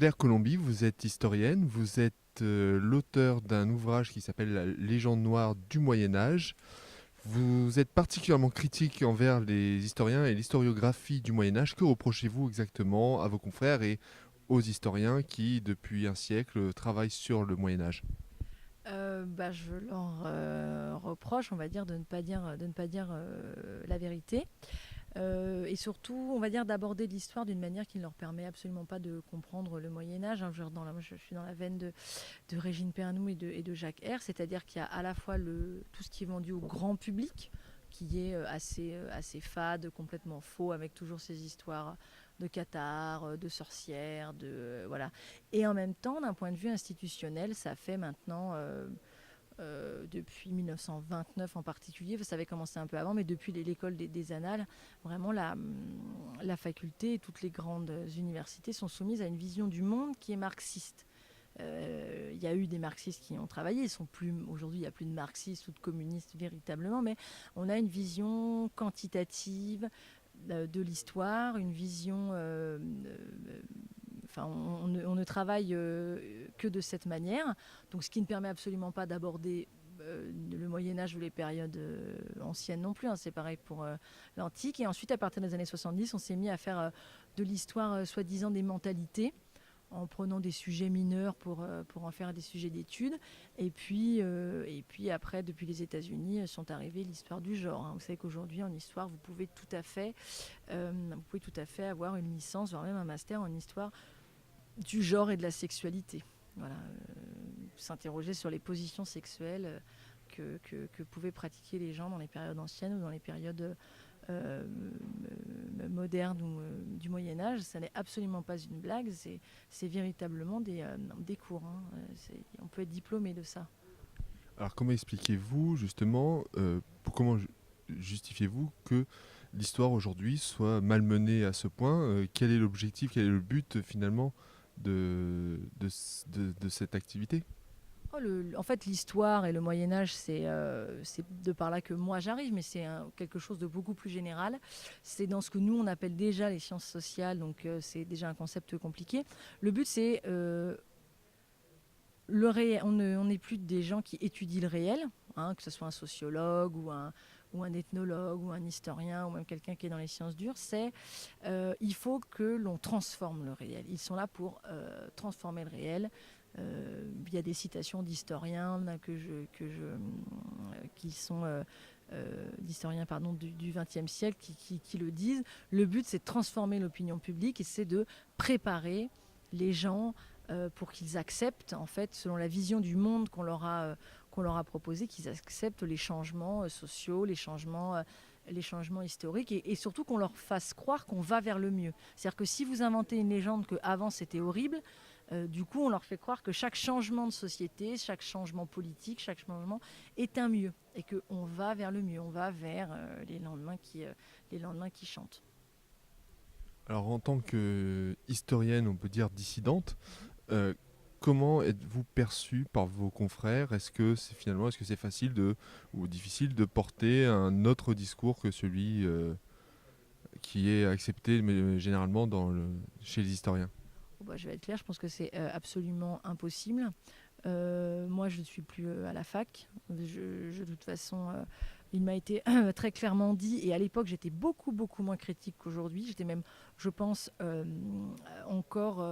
Claire Colomby, vous êtes historienne, vous êtes l'auteur d'un ouvrage qui s'appelle La légende noire du Moyen Âge. Vous êtes particulièrement critique envers les historiens et l'historiographie du Moyen Âge. Que reprochez-vous exactement à vos confrères et aux historiens qui, depuis un siècle, travaillent sur le Moyen Âge? Je leur reproche, on va dire, de ne pas dire la vérité. Et surtout, on va dire, d'aborder l'histoire d'une manière qui ne leur permet absolument pas de comprendre le Moyen-Âge. Hein. Moi, je suis dans la veine de Régine Pernoud et de Jacques Herre, c'est-à-dire qu'il y a à la fois tout ce qui est vendu au grand public, qui est assez fade, complètement faux, avec toujours ces histoires de cathares, de sorcières, voilà. Et en même temps, d'un point de vue institutionnel, ça fait maintenant depuis 1929 en particulier, ça avait commencé un peu avant, mais depuis l'école des Annales, vraiment la faculté et toutes les grandes universités sont soumises à une vision du monde qui est marxiste. Il y a eu des marxistes qui ont travaillé, aujourd'hui il n'y a plus de marxistes ou de communistes véritablement, mais on a une vision quantitative de l'histoire, une vision on ne travaille que de cette manière. Donc, ce qui ne permet absolument pas d'aborder le Moyen-Âge ou les périodes anciennes non plus. Hein. C'est pareil pour l'Antique. Et ensuite, à partir des années 70, on s'est mis à faire de l'histoire, soi-disant, des mentalités en prenant des sujets mineurs pour en faire des sujets d'études. Et puis après, depuis les États-Unis, sont arrivées l'histoire du genre. Hein. Vous savez qu'aujourd'hui, en histoire, vous pouvez tout à fait avoir une licence, voire même un master en histoire du genre et de la sexualité. Voilà, s'interroger sur les positions sexuelles que pouvaient pratiquer les gens dans les périodes anciennes ou dans les périodes euh, modernes ou du Moyen Âge, ça n'est absolument pas une blague, c'est véritablement des cours. Hein. On peut être diplômé de ça. Alors comment expliquez-vous justement, justifiez-vous que l'histoire aujourd'hui soit malmenée à ce point? Quel est l'objectif, quel est le but finalement de cette activité? En fait, l'histoire et le Moyen Âge, c'est de par là que moi j'arrive, mais c'est quelque chose de beaucoup plus général. C'est dans ce que nous on appelle déjà les sciences sociales, donc c'est déjà un concept compliqué. Le but, c'est le réel. On n'est plus des gens qui étudient le réel, hein, que ce soit un sociologue ou un ethnologue ou un historien ou même quelqu'un qui est dans les sciences dures. Il faut que l'on transforme le réel. Ils sont là pour transformer le réel. Il y a des citations d'historiens qui sont d'historiens du XXe siècle qui le disent. Le but, c'est de transformer l'opinion publique et c'est de préparer les gens pour qu'ils acceptent, en fait, selon la vision du monde qu'on leur a proposé, qu'ils acceptent les changements sociaux, les changements historiques et surtout qu'on leur fasse croire qu'on va vers le mieux. C'est-à-dire que si vous inventez une légende qu'avant c'était horrible, du coup on leur fait croire que chaque changement de société, chaque changement politique, chaque changement est un mieux et qu'on va vers le mieux, on va vers les lendemains qui chantent. Alors en tant que historienne, on peut dire dissidente, Mm-hmm. euh, comment êtes-vous perçue par vos confrères? Est-ce que c'est facile ou difficile de porter un autre discours que celui qui est accepté généralement chez les historiens? Oh bah, je vais être claire, je pense que c'est absolument impossible. Moi, je ne suis plus à la fac. De toute façon, il m'a été très clairement dit, et à l'époque, j'étais beaucoup, beaucoup moins critique qu'aujourd'hui. J'étais même, je pense, encore...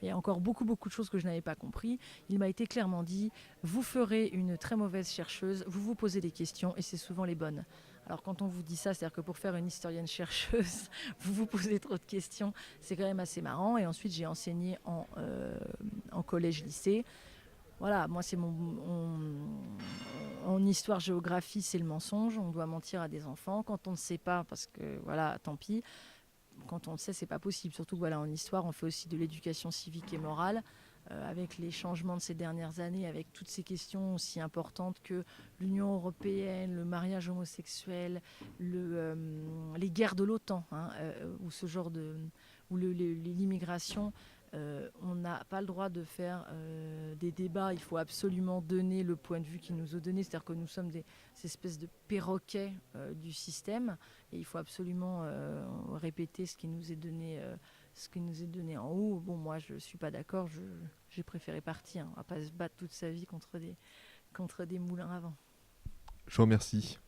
il y a encore beaucoup, beaucoup de choses que je n'avais pas compris. Il m'a été clairement dit, vous ferez une très mauvaise chercheuse, vous vous posez des questions, et c'est souvent les bonnes. Alors quand on vous dit ça, c'est-à-dire que pour faire une historienne chercheuse, vous vous posez trop de questions, c'est quand même assez marrant. Et ensuite, j'ai enseigné en collège-lycée. Voilà, moi, en histoire-géographie, c'est le mensonge. On doit mentir à des enfants. Quand on ne sait pas, parce que voilà, tant pis. Quand on le sait, c'est pas possible. Surtout que voilà, en histoire, on fait aussi de l'éducation civique et morale. Avec les changements de ces dernières années, avec toutes ces questions aussi importantes que l'Union européenne, le mariage homosexuel, les guerres de l'OTAN, hein, ou ce genre de, ou l'immigration, on n'a pas le droit de faire des débats. Il faut absolument donner le point de vue qui nous est donné, c'est-à-dire que nous sommes ces espèces de perroquets du système, et il faut absolument répéter ce qui nous est donné ce qui nous est donné en haut. Bon, moi, je ne suis pas d'accord, j'ai préféré partir. On ne va pas se battre toute sa vie contre des moulins à vent. Je vous remercie.